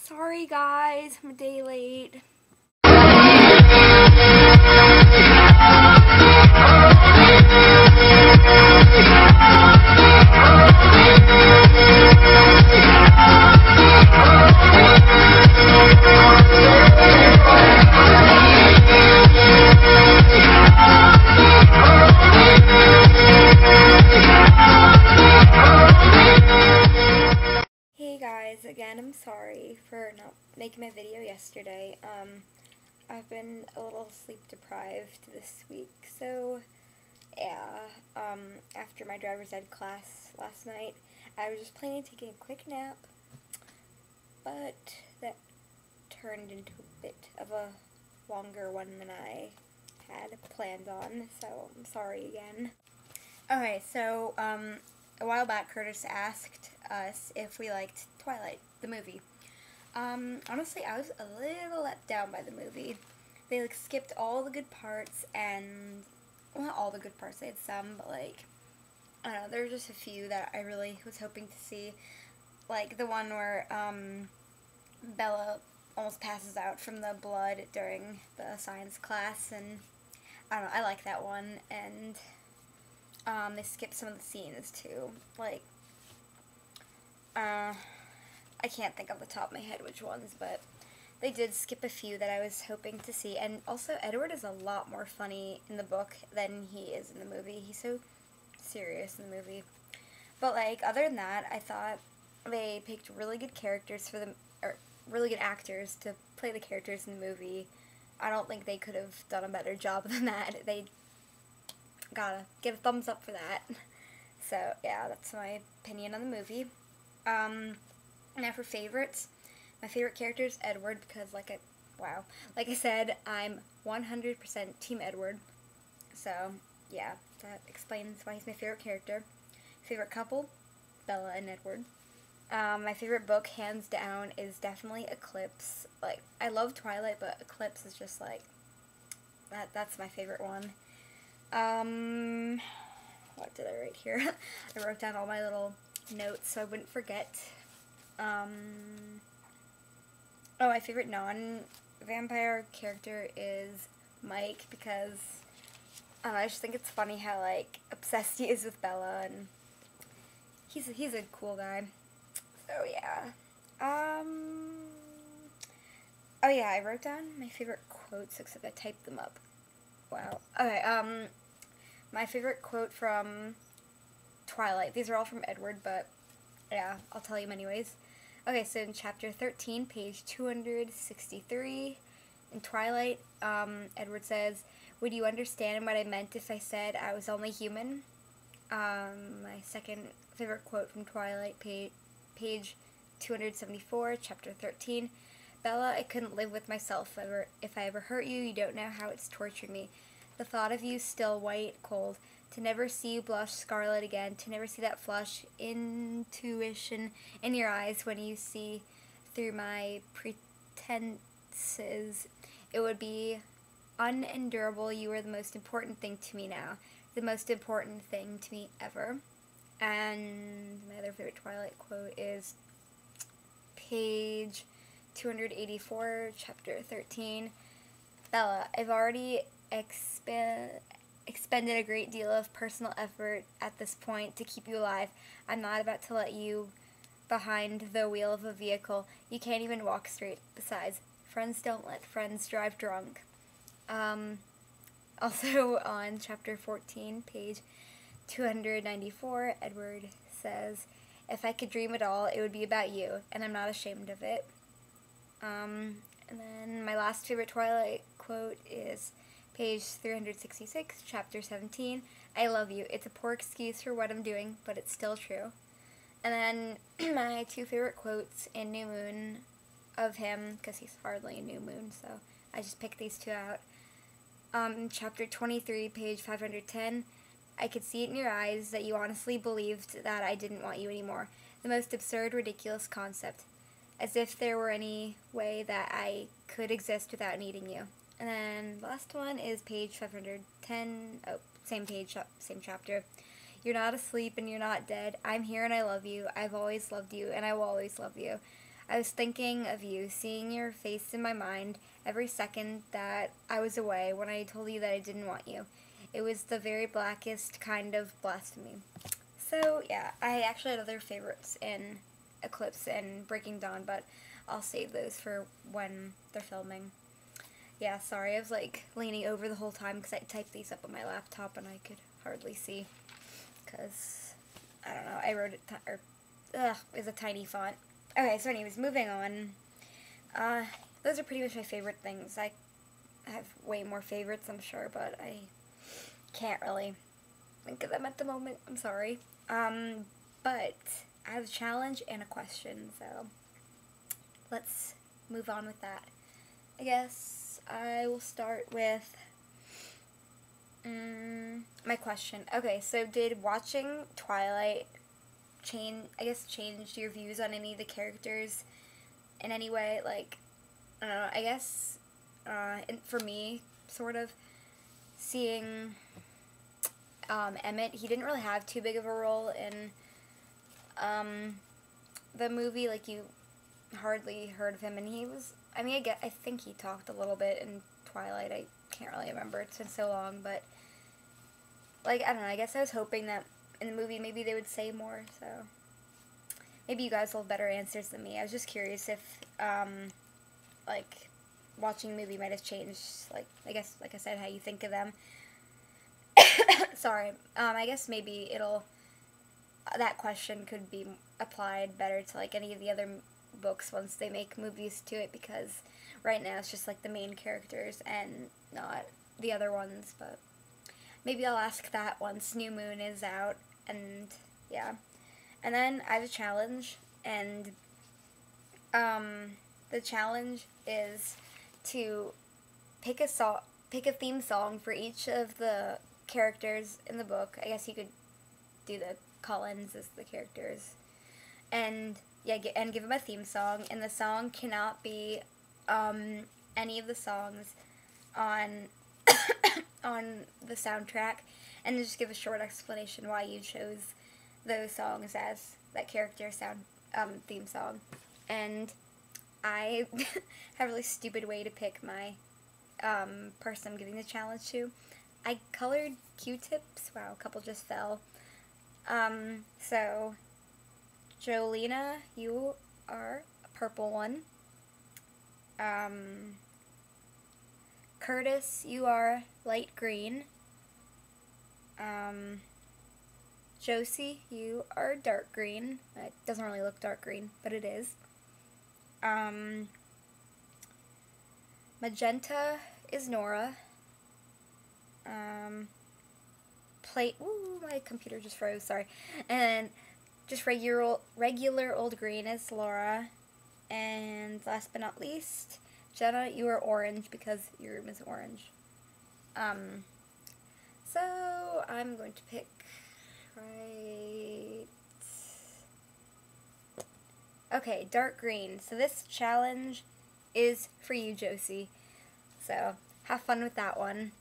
Sorry guys, I'm a day late. Hey guys, again, I'm sorry for not making my video yesterday. I've been a little sleep deprived this week, so yeah, after my driver's ed class last night, I was just planning on taking a quick nap, but that turned into a bit of a longer one than I had planned on, so I'm sorry again. Okay, so, a while back, Curtis asked us if we liked Twilight, the movie. Honestly, I was a little let down by the movie. They, skipped all the good parts, and, well, not all the good parts, they had some, but, I don't know, there were just a few that I really was hoping to see. Like, the one where, Bella almost passes out from the blood during the science class, and, I don't know, I like that one, and they skipped some of the scenes, too. I can't think off the top of my head which ones, but they did skip a few that I was hoping to see. And also, Edward is a lot more funny in the book than he is in the movie. He's so serious in the movie. But, other than that, I thought they picked really good characters for them, or really good actors to play the characters in the movie. I don't think they could have done a better job than that. They gotta give a thumbs up for that. So, yeah, that's my opinion on the movie. Now for favorites. My favorite character is Edward because, like I said, I'm 100% Team Edward. So, yeah, that explains why he's my favorite character. Favorite couple, Bella and Edward. My favorite book, hands down, is definitely Eclipse. I love Twilight, but Eclipse is just, that's my favorite one. What did I write here? I wrote down all my little notes so I wouldn't forget. Oh, my favorite non-vampire character is Mike, because I just think it's funny how, obsessed he is with Bella, and he's a cool guy. So, yeah. Oh, yeah, I wrote down my favorite quotes, except I typed them up. Wow. Okay, my favorite quote from Twilight. These are all from Edward, but yeah, I'll tell you anyways. Okay, so in chapter 13, page 263, in Twilight, Edward says, "Would you understand what I meant if I said I was only human?" My second favorite quote from Twilight, page 274, chapter 13, "Bella, I couldn't live with myself if I ever hurt you. You don't know how it's tortured me. The thought of you still white, cold, to never see you blush scarlet again, to never see that flush, intuition in your eyes when you see through my pretenses. It would be unendurable. You are the most important thing to me now. The most important thing to me ever." And my other favorite Twilight quote is page 284, chapter 13. "Bella, I've already expended a great deal of personal effort at this point to keep you alive. I'm not about to let you behind the wheel of a vehicle. You can't even walk straight. Besides, friends don't let friends drive drunk." Also on chapter 14, page 294, Edward says, "If I could dream at all, it would be about you, and I'm not ashamed of it." And then my last favorite Twilight quote is page 366, chapter 17, "I love you. It's a poor excuse for what I'm doing, but it's still true." And then my two favorite quotes in New Moon of him, because he's hardly a new moon, so I just picked these two out. Chapter 23, page 510, "I could see it in your eyes that you honestly believed that I didn't want you anymore. The most absurd, ridiculous concept. As if there were any way that I could exist without needing you." And then the last one is page 510, same page, same chapter. "You're not asleep and you're not dead. I'm here and I love you. I've always loved you and I will always love you. I was thinking of you, seeing your face in my mind every second that I was away when I told you that I didn't want you. It was the very blackest kind of blasphemy. So, yeah, I actually had other favorites in Eclipse and Breaking Dawn, but I'll save those for when they're filming. Yeah, sorry, I was like leaning over the whole time because I typed these up on my laptop and I could hardly see because, I don't know, I wrote it, it was a tiny font. Okay, so anyways, moving on. Those are pretty much my favorite things. I have way more favorites, I'm sure, but I can't really think of them at the moment. I'm sorry. But I have a challenge and a question, so let's move on with that. I guess I will start with my question. Okay, so did watching Twilight change your views on any of the characters in any way? Like, I don't know, I guess, for me, sort of, seeing Emmett, he didn't really have too big of a role in the movie. Like, you hardly heard of him, and he was, I mean, I think he talked a little bit in Twilight. I can't really remember, it's been so long, but, like, I don't know, I guess I was hoping that in the movie maybe they would say more, so maybe you guys will have better answers than me. I was just curious if, like, watching the movie might have changed, like, I guess, like I said, how you think of them. Sorry, I guess maybe that question could be applied better to, like, any of the other books once they make movies to it, because right now it's just, like, the main characters and not the other ones, but maybe I'll ask that once New Moon is out, and, yeah. And then I have a challenge, and, the challenge is to pick a theme song for each of the characters in the book. I guess you could do the Cullens as the characters, and yeah, and give them a theme song. And the song cannot be any of the songs on on the soundtrack, and just give a short explanation why you chose those songs as that character theme song. And I have a really stupid way to pick my person I'm giving the challenge to. I colored Q-tips. Wow, a couple just fell. So, Jolena, you are a purple one. Curtis, you are light green. Josie, you are dark green. It doesn't really look dark green, but it is. Magenta is Nora. Ooh, my computer just froze, sorry. And just regular old green is Laura. And last but not least, Jenna, you are orange because your room is orange. So I'm going to pick right. Okay, dark green. So this challenge is for you, Josie. So have fun with that one.